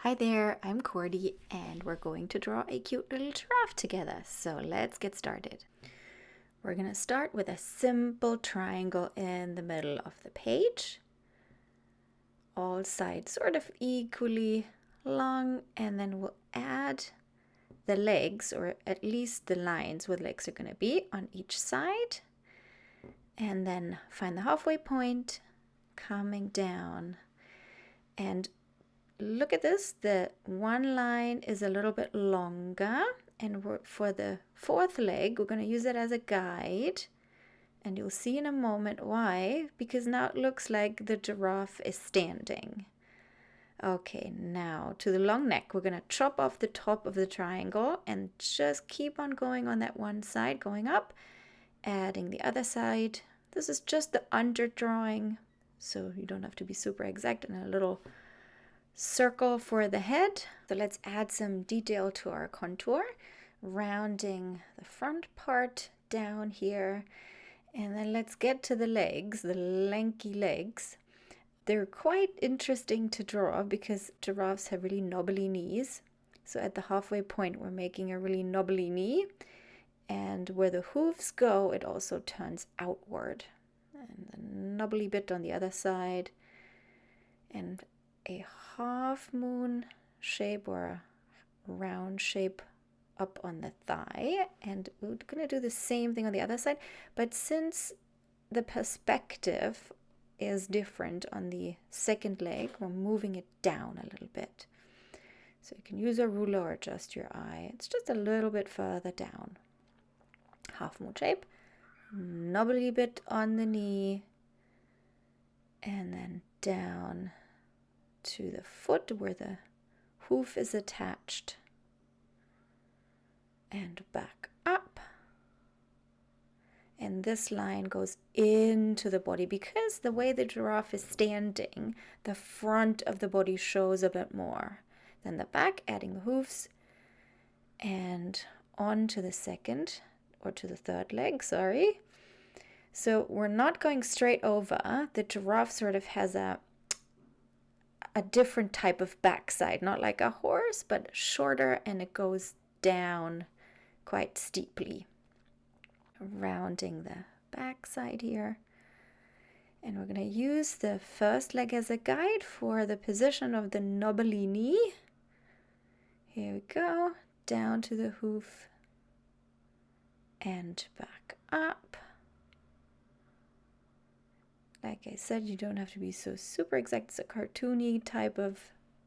Hi there, I'm Cordy and we're going to draw a cute little giraffe together. So let's get started. We're going to start with a simple triangle in the middle of the page. All sides sort of equally long, and then we'll add the legs, or at least the lines where the legs are going to be on each side. And then find the halfway point, coming down, and look at this, the one line is a little bit longer, and for the fourth leg we're going to use it as a guide, and you'll see in a moment why, because now it looks like the giraffe is standing. Okay, now to the long neck, we're going to chop off the top of the triangle and just keep on going on that one side, going up, adding the other side. This is just the underdrawing, so you don't have to be super exact, and a little circle for the head. So let's add some detail to our contour, rounding the front part down here, and then let's get to the legs, the lanky legs. They're quite interesting to draw because giraffes have really knobbly knees. So at the halfway point we're making a really knobbly knee, and where the hooves go it also turns outward, and the knobbly bit on the other side, and a half moon shape or a round shape up on the thigh. And we're going to do the same thing on the other side, but since the perspective is different on the second leg, we're moving it down a little bit. So you can use a ruler or adjust your eye. It's just a little bit further down. Half moon shape, knobbly bit on the knee, and then down to the foot where the hoof is attached, and back up. And this line goes into the body because the way the giraffe is standing, the front of the body shows a bit more than the back, adding the hoofs, and on to the second, or to the third leg, sorry. So we're not going straight over. The giraffe sort of has a different type of backside, not like a horse, but shorter, and it goes down quite steeply. Rounding the backside here. And we're going to use the first leg as a guide for the position of the knobbly knee. Here we go, down to the hoof and back up. Like I said, you don't have to be so super exact. It's a cartoony type of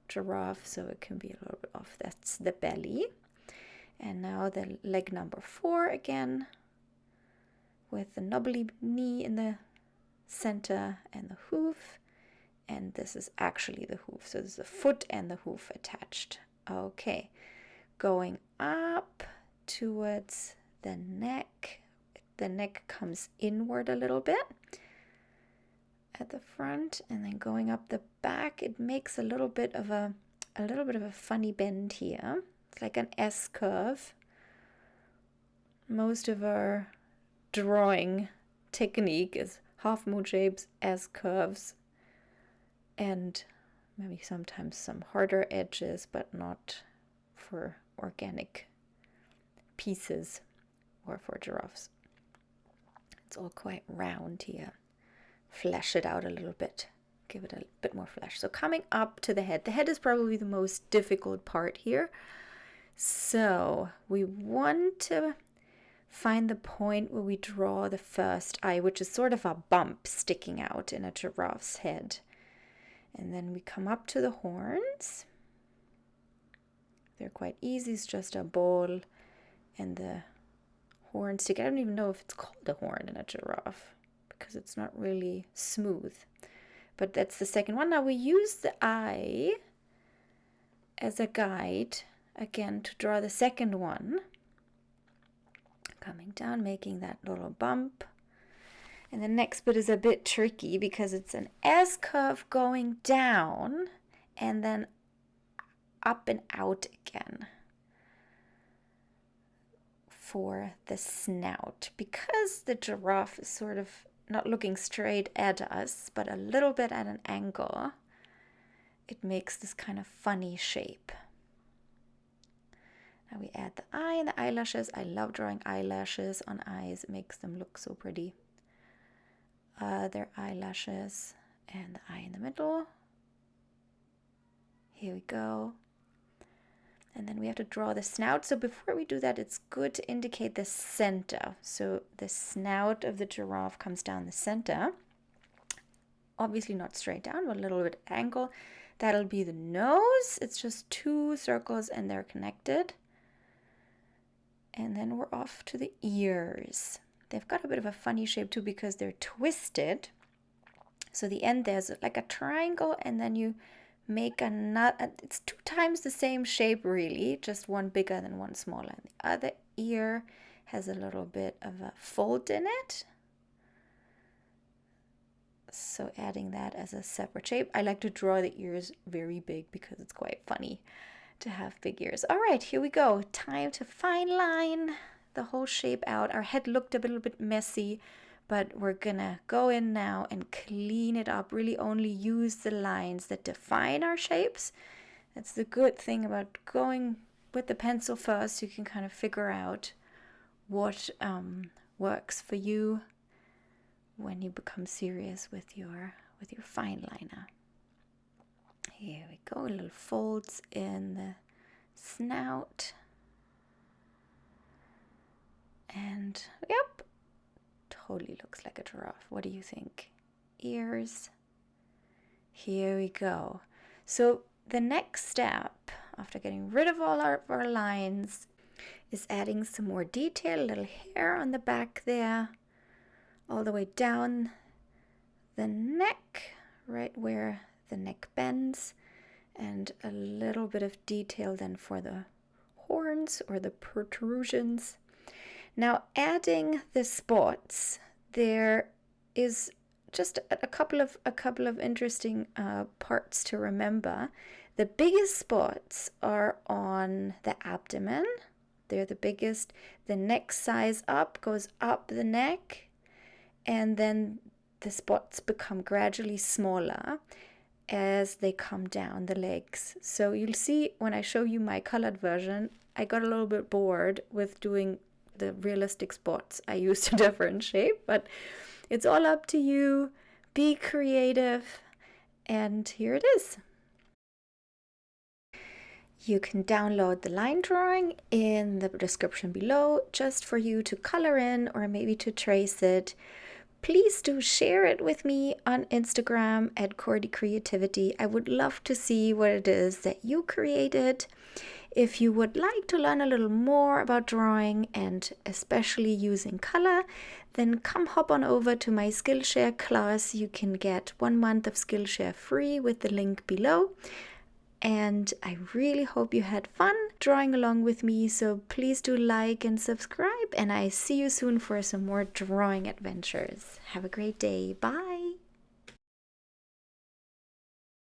giraffe, so it can be a little bit off. That's the belly. And now the leg number 4 again, with the knobbly knee in the center and the hoof. And this is actually the hoof. So there's the foot and the hoof attached. Okay, going up towards the neck. The neck comes inward a little bit at the front, and then going up the back, it makes a little bit of a funny bend here. It's like an S curve. Most of our drawing technique is half moon shapes, S curves, and maybe sometimes some harder edges, but not for organic pieces or for giraffes. It's all quite round here. Flesh it out a little bit, give it a bit more flesh. So coming up to the head. The head is probably the most difficult part here. So we want to find the point where we draw the first eye, which is sort of a bump sticking out in a giraffe's head. And then we come up to the horns. They're quite easy. It's just a ball and the horn stick. I don't even know if it's called a horn in a giraffe, because it's not really smooth. But that's the second one. Now we use the eye as a guide again to draw the second one. Coming down, making that little bump. And the next bit is a bit tricky because it's an S curve going down and then up and out again for the snout. Because the giraffe is sort of not looking straight at us, but a little bit at an angle, it makes this kind of funny shape. Now we add the eye and the eyelashes. I love drawing eyelashes on eyes. It makes them look so pretty. Other eyelashes and the eye in the middle. Here we go. And then we have to draw the snout. So before we do that, it's good to indicate the center. So the snout of the giraffe comes down the center. Obviously not straight down, but a little bit angle. That'll be the nose. It's just 2 circles and they're connected. And then we're off to the ears. They've got a bit of a funny shape too because they're twisted. So the end there's like a triangle, and then you make a nut. It's 2 times the same shape really, just one bigger than one smaller. And the other ear has a little bit of a fold in it. So adding that as a separate shape. I like to draw the ears very big because it's quite funny to have big ears. All right, here we go. Time to fine line the whole shape out. Our head looked a little bit messy, but we're gonna go in now and clean it up. Really only use the lines that define our shapes. That's the good thing about going with the pencil first. You can kind of figure out what works for you when you become serious with your fine liner. Here we go, little folds in the snout. And yep, totally looks like a giraffe. What do you think? Ears. Here we go. So the next step, after getting rid of all our lines, is adding some more detail, a little hair on the back there, all the way down the neck, right where the neck bends, and a little bit of detail then for the horns or the protrusions. Now adding the spots, there is just a couple of interesting parts to remember. The biggest spots are on the abdomen. They're the biggest. The next size up goes up the neck, and then the spots become gradually smaller as they come down the legs. So you'll see when I show you my colored version, I got a little bit bored with doing the realistic spots. I used a different shape, but it's all up to you. Be creative, and here it is. You can download the line drawing in the description below just for you to color in or maybe to trace it. Please do share it with me on Instagram at Cordy Creativity. I would love to see what it is that you created. If you would like to learn a little more about drawing and especially using color, then come hop on over to my Skillshare class. You can get 1 month of Skillshare free with the link below. And I really hope you had fun drawing along with me, so please do like and subscribe, and I see you soon for some more drawing adventures. Have a great day. Bye!